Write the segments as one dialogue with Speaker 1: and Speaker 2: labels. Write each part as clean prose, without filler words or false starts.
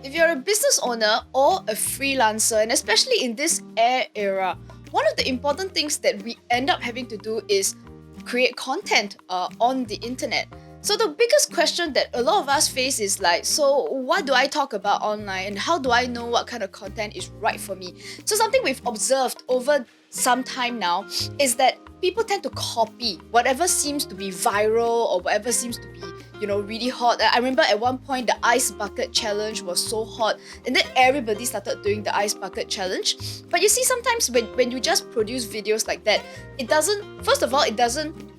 Speaker 1: If you're a business owner or a freelancer, and especially in this era, one of the important things that we end up having to do is create content on the internet. So the biggest question that a lot of us face is like, so what do I talk about online and how do I know what kind of content is right for me? So something we've observed over some time now is that people tend to copy whatever seems to be viral or whatever seems to be really hot. I remember at one point the ice bucket challenge was so hot, and then everybody started doing the ice bucket challenge. But you see, sometimes when you just produce videos like that, it doesn't, first of all, it doesn't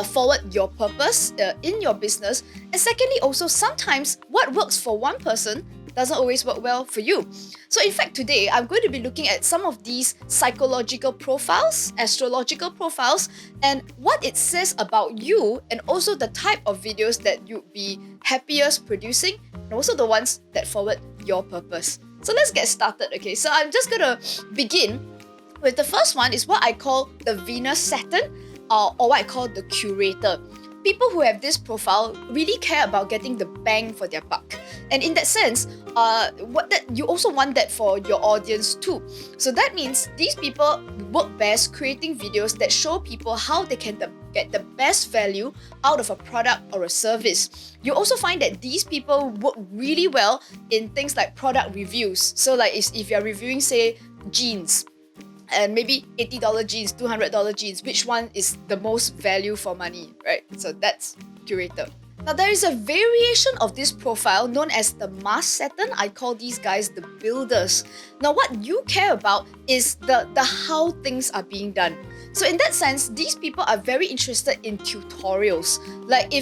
Speaker 1: forward your purpose in your business, and secondly, also sometimes what works for one person doesn't always work well for you. So in fact, today I'm going to be looking at some of these psychological profiles, astrological profiles, and what it says about you, and also the type of videos that you'd be happiest producing, and also the ones that forward your purpose. So let's get started, okay? So I'm just gonna begin with the first one is what I call the Venus Saturn, or what I call the Curator. People who have this profile really care about getting the bang for their buck. And in that sense, you also want that for your audience too. So that means these people work best creating videos that show people how they can get the best value out of a product or a service. You also find that these people work really well in things like product reviews. So like if you're reviewing, say, jeans, and maybe $80 jeans, $200 jeans, which one is the most value for money, right? So that's Curator. Now there is a variation of this profile known as the Mars Saturn. I call these guys the builders. Now what you care about is the how things are being done. So in that sense, these people are very interested in tutorials. Like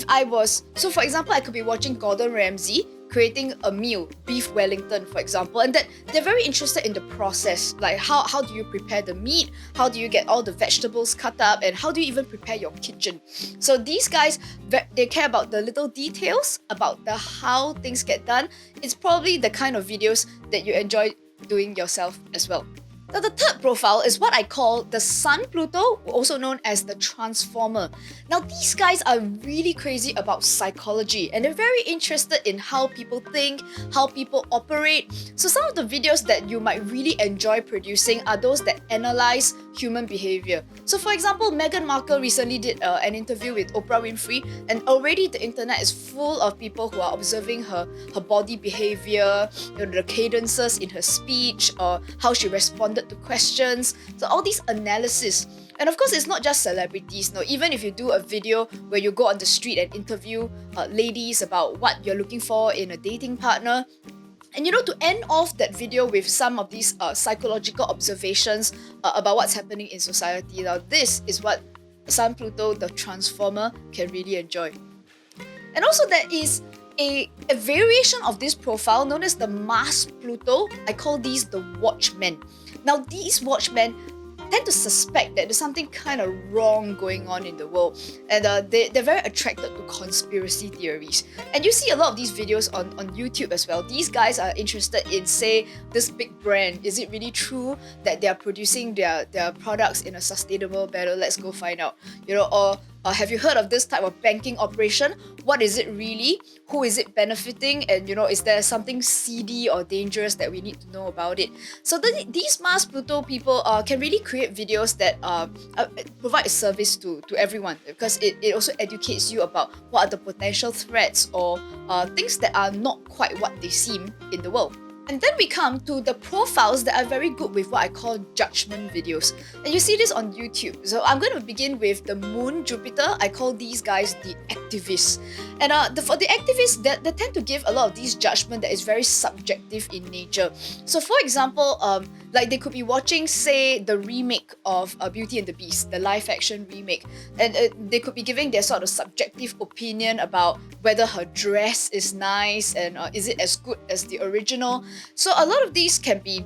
Speaker 1: so for example, I could be watching Gordon Ramsay creating a meal, beef Wellington, for example, and that they're very interested in the process, like how do you prepare the meat, how do you get all the vegetables cut up, and how do you even prepare your kitchen. So these guys, they care about the little details, about the how things get done. It's probably the kind of videos that you enjoy doing yourself as well. Now the third profile is what I call the Sun Pluto, also known as the Transformer. Now these guys are really crazy about psychology, and they're very interested in how people think, how people operate. So some of the videos that you might really enjoy producing are those that analyze human behavior. So for example, Meghan Markle recently did an interview with Oprah Winfrey, and already the internet is full of people who are observing her body behavior, the cadences in her speech, or how she responded to questions. So all these analysis. And of course, it's not just celebrities. No, even if you do a video where you go on the street and interview ladies about what you're looking for in a dating partner, and to end off that video with some of these psychological observations about what's happening in society. Now, this is what Sun Pluto, the Transformer, can really enjoy. And also there is a variation of this profile known as the Mars Pluto. I call these the Watchmen. Now these Watchmen tend to suspect that there's something kind of wrong going on in the world, and they're very attracted to conspiracy theories. And you see a lot of these videos on YouTube as well. These guys are interested in, say, this big brand. Is it really true that they are producing their products in a sustainable manner? Let's go find out. Or have you heard of this type of banking operation? What is it really? Who is it benefiting? And is there something seedy or dangerous that we need to know about it? So these Mars Pluto people can really create videos that provide a service to everyone, because it also educates you about what are the potential threats or things that are not quite what they seem in the world. And then we come to the profiles that are very good with what I call judgment videos. And you see this on YouTube. So I'm going to begin with the Moon Jupiter. I call these guys the activists. And for the activists, they tend to give a lot of these judgment that is very subjective in nature. So for example, like they could be watching, say, the remake of Beauty and the Beast, the live action remake. And they could be giving their sort of subjective opinion about whether her dress is nice and is it as good as the original. So a lot of these can be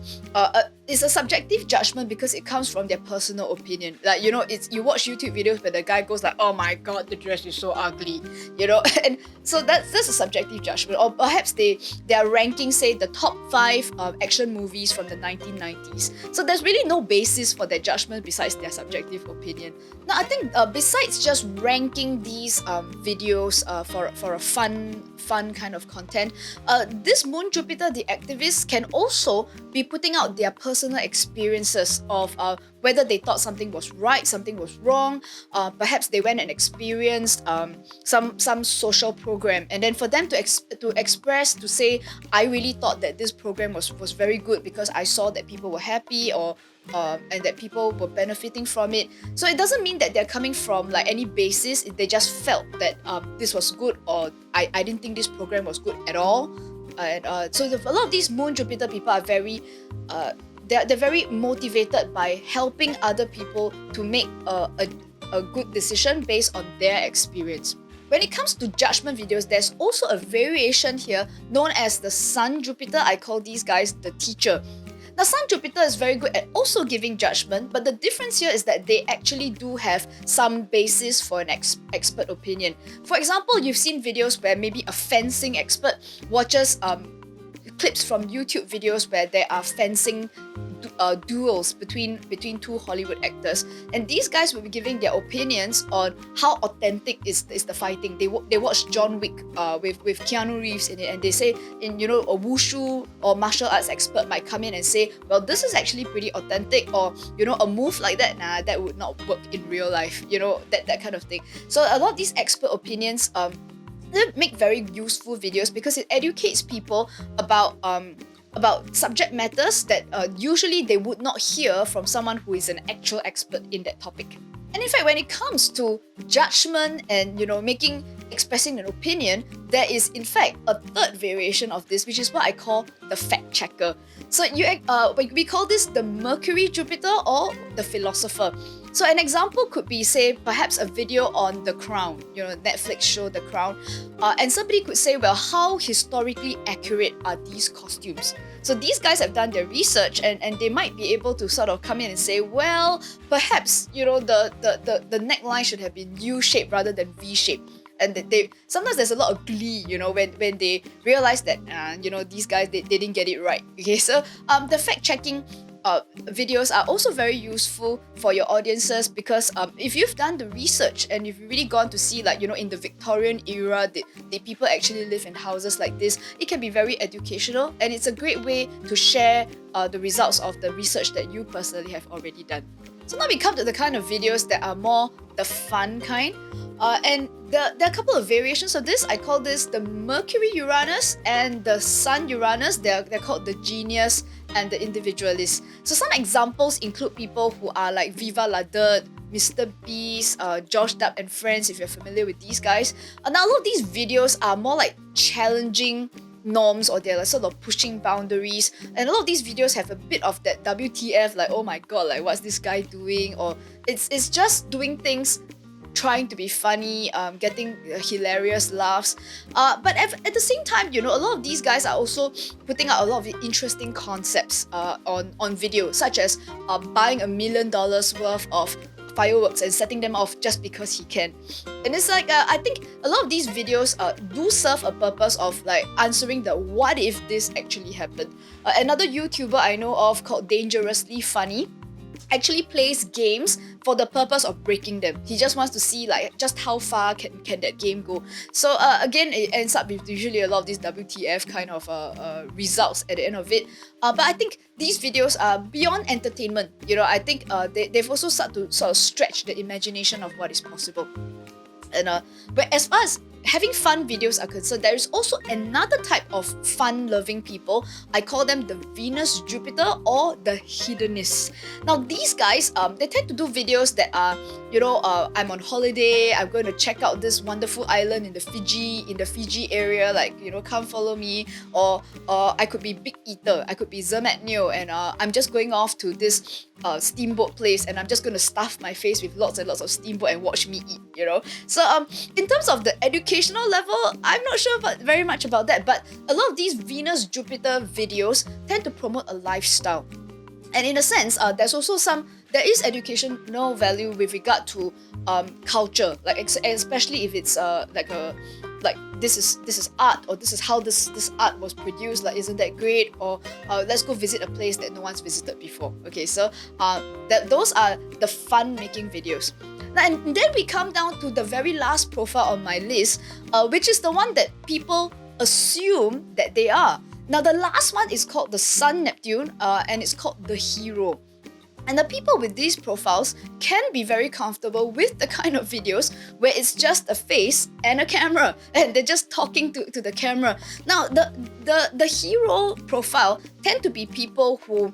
Speaker 1: it's a subjective judgment because it comes from their personal opinion. Like, it's you watch YouTube videos where the guy goes like, oh my god, the dress is so ugly, and so that's a subjective judgment. Or perhaps they are ranking, say, the top 5 action movies from the 1990s. So there's really no basis for their judgment besides their subjective opinion. Now, I think besides just ranking these videos for a fun kind of content, this Moon Jupiter, the activists, can also be putting out their personal experiences of whether they thought something was right, something was wrong. Perhaps they went and experienced some social program, and then for them to express, to say, I really thought that this program was very good because I saw that people were happy, or and that people were benefiting from it. So it doesn't mean that they're coming from like any basis. They just felt that this was good, or I didn't think this program was good at all. And so a lot of these Moon Jupiter people are very they're very motivated by helping other people to make a good decision based on their experience. When it comes to judgment videos, there's also a variation here known as the Sun Jupiter. I call these guys the teacher. Now, Sun Jupiter is very good at also giving judgment, but the difference here is that they actually do have some basis for an expert opinion. For example, you've seen videos where maybe a fencing expert watches clips from YouTube videos where there are fencing duels between two Hollywood actors, and these guys will be giving their opinions on how authentic is the fighting. They watch John Wick with Keanu Reeves in it, and they say, a wushu or martial arts expert might come in and say, well, this is actually pretty authentic, or a move like that, that would not work in real life, that kind of thing. So a lot of these expert opinions they make very useful videos because it educates people about subject matters that usually they would not hear from someone who is an actual expert in that topic. And in fact, when it comes to judgment and expressing an opinion, there is in fact a third variation of this, which is what I call the fact checker. So we call this the Mercury Jupiter or the philosopher. So an example could be, say, perhaps a video on The Crown, Netflix show The Crown, and somebody could say, well, how historically accurate are these costumes? So these guys have done their research, and they might be able to sort of come in and say, well, perhaps the neckline should have been U-shaped rather than V-shaped. And they sometimes there's a lot of glee, when they realize that these guys they didn't get it right. Okay, so the fact checking videos are also very useful for your audiences because if you've done the research and if you've really gone to see, like, in the Victorian era, did people actually live in houses like this, it can be very educational, and it's a great way to share the results of the research that you personally have already done. So now we come to the kind of videos that are more the fun kind. And there are a couple of variations of this. I call this the Mercury Uranus and the Sun Uranus. They're called the Genius and the Individualist. So some examples include people who are like Viva La Dirt, Mr. Beast, Josh Dub and Friends, if you're familiar with these guys. Now, a lot of these videos are more like challenging norms, or they're like sort of pushing boundaries, and a lot of these videos have a bit of that WTF, like, oh my god, like, what's this guy doing? Or it's just doing things trying to be funny, getting hilarious laughs, but at the same time, a lot of these guys are also putting out a lot of interesting concepts on video, such as buying $1 million worth of fireworks and setting them off just because he can. And it's like, I think a lot of these videos do serve a purpose of like answering the what if this actually happened. Another YouTuber I know of called Dangerously Funny actually plays games for the purpose of breaking them. He just wants to see like just how far can that game go. So again, it ends up with usually a lot of these WTF kind of results at the end of it. But I think these videos are beyond entertainment. I think they've also started to sort of stretch the imagination of what is possible. And but as far as having fun videos are concerned, there is also another type of fun-loving people. I call them the Venus Jupiter or the hiddenness. Now these guys, they tend to do videos that are, I'm on holiday, I'm going to check out this wonderful island in the Fiji area, like, come follow me. Or I could be Big Eater, I could be Zermatt Neo, and I'm just going off to this steamboat place, and I'm just going to stuff my face with lots and lots of steamboat and watch me eat, So in terms of the educational level, I'm not sure very much about that, but a lot of these Venus Jupiter videos tend to promote a lifestyle. And in a sense, there's also there is educational value with regard to culture, like especially if it's like this is art, or this is how this art was produced, like isn't that great, or let's go visit a place that no one's visited before. Okay, so those are the fun making videos. Now, and then we come down to the very last profile on my list, which is the one that people assume that they are. Now, the last one is called the Sun Neptune, and it's called the Hero. And the people with these profiles can be very comfortable with the kind of videos where it's just a face and a camera, and they're just talking to the camera. Now, the hero profile tend to be people who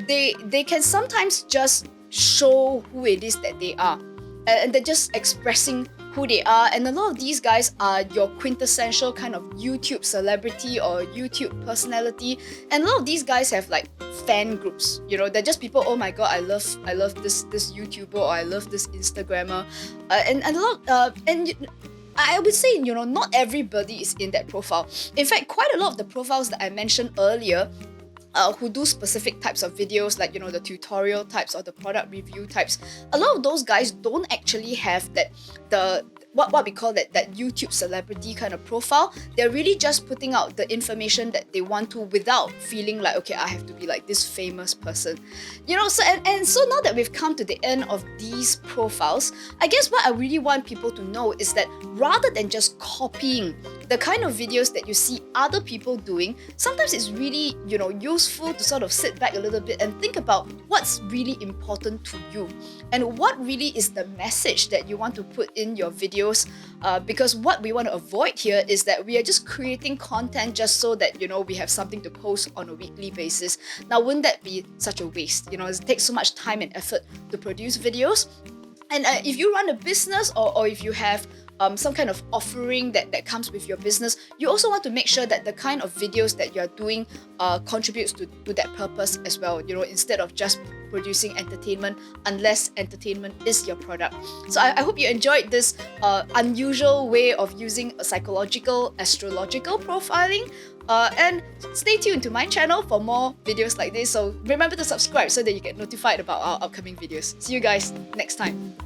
Speaker 1: they can sometimes just show who it is that they are, and they're just expressing who they are. And a lot of these guys are your quintessential kind of YouTube celebrity or YouTube personality. And a lot of these guys have like fan groups. You know, they're just people. Oh my god, I love this YouTuber, or I love this Instagrammer, and a lot I would say, you know, not everybody is in that profile. In fact, quite a lot of the profiles that I mentioned earlier, who do specific types of videos, like, you know, the tutorial types or the product review types, a lot of those guys don't actually have what we call that YouTube celebrity kind of profile. They're really just putting out the information that they want to without feeling like, okay, I have to be like this famous person. You know, so and so now that we've come to the end of these profiles, I guess what I really want people to know is that rather than just copying the kind of videos that you see other people doing, sometimes it's really, you know, useful to sort of sit back a little bit and think about what's really important to you and what really is the message that you want to put in your videos. Because what we want to avoid here is that we are just creating content just so that, you know, we have something to post on a weekly basis. Now, wouldn't that be such a waste? You know, it takes so much time and effort to produce videos. And if you run a business, or if you have some kind of offering that comes with your business, you also want to make sure that the kind of videos that you're doing contributes to that purpose as well, you know, instead of just producing entertainment, unless entertainment is your product. So I hope you enjoyed this unusual way of using a psychological astrological profiling. And stay tuned to my channel for more videos like this. So remember to subscribe so that you get notified about our upcoming videos. See you guys next time.